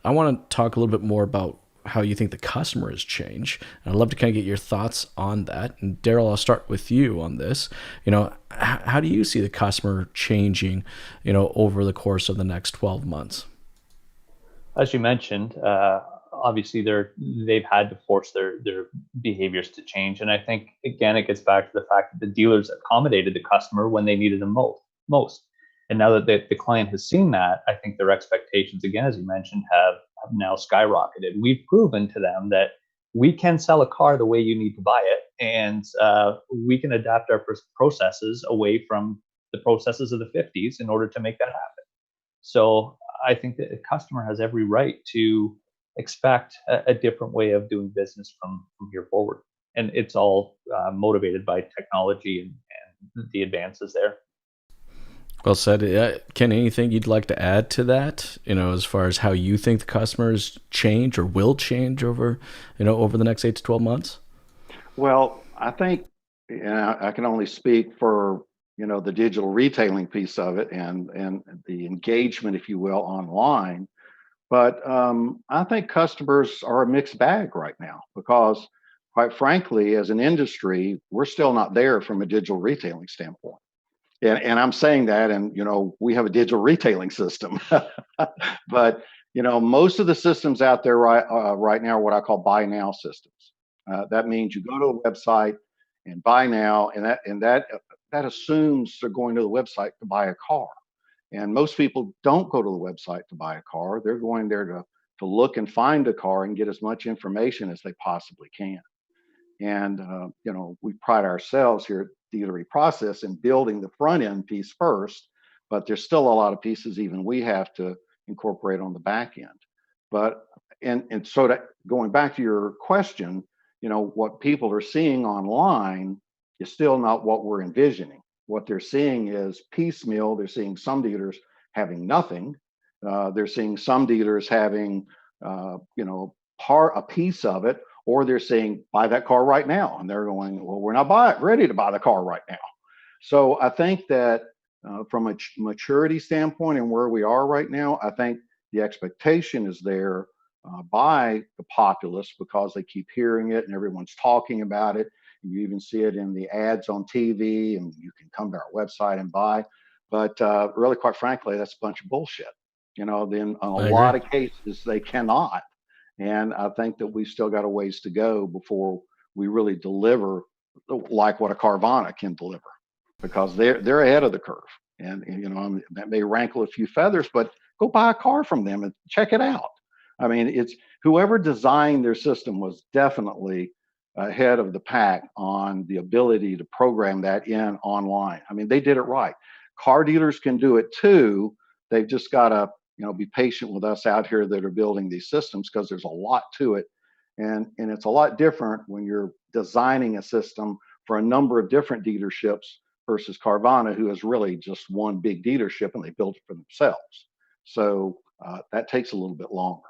I want to talk a little bit more about how you think the customer has changed. And I'd love to kind of get your thoughts on that. And Darryl, I'll start with you on this. How do you see the customer changing, over the course of the next 12 months? As you mentioned, obviously they've had to force their behaviors to change, and I think again it gets back to the fact that the dealers accommodated the customer when they needed them most. And now that the client has seen that, I think their expectations, again, as you mentioned, have now skyrocketed. We've proven to them that we can sell a car the way you need to buy it, and we can adapt our processes away from the processes of the 50s in order to make that happen. So I think that the customer has every right to expect a different way of doing business from here forward. And it's all motivated by technology and the advances there. Well said. Ken, anything you'd like to add to that, as far as how you think the customers change or will change over the next 8 to 12 months? Well, I think, I can only speak for, the digital retailing piece of it and the engagement, if you will, online. But I think customers are a mixed bag right now because, quite frankly, as an industry, we're still not there from a digital retailing standpoint. And I'm saying that, and we have a digital retailing system, but most of the systems out there right now are what I call buy now systems. That means you go to a website and buy now, and that assumes they're going to the website to buy a car. And most people don't go to the website to buy a car. They're going there to look and find a car and get as much information as they possibly can. And we pride ourselves here at Dealery Process in building the front end piece first, but there's still a lot of pieces even we have to incorporate on the back end. But and so that going back to your question, what people are seeing online is still not what we're envisioning. What they're seeing is piecemeal. They're seeing some dealers having nothing. They're seeing some dealers having, a piece of it, or they're saying buy that car right now, and they're going, well, we're not ready to buy the car right now. So I think that from a maturity standpoint and where we are right now, I think the expectation is there by the populace because they keep hearing it and everyone's talking about it. And you even see it in the ads on TV, and you can come to our website and buy. But really, quite frankly, that's a bunch of bullshit. Then in a I agree. lot of cases, they cannot. And I think that we've still got a ways to go before we really deliver like what a Carvana can deliver, because they're ahead of the curve. And that may rankle a few feathers, but go buy a car from them and check it out. I mean, it's whoever designed their system was definitely ahead of the pack on the ability to program that in online. I mean, they did it right. Car dealers can do it too. They've just got to, be patient with us out here that are building these systems because there's a lot to it. And it's a lot different when you're designing a system for a number of different dealerships versus Carvana, who is really just one big dealership and they built it for themselves. So that takes a little bit longer.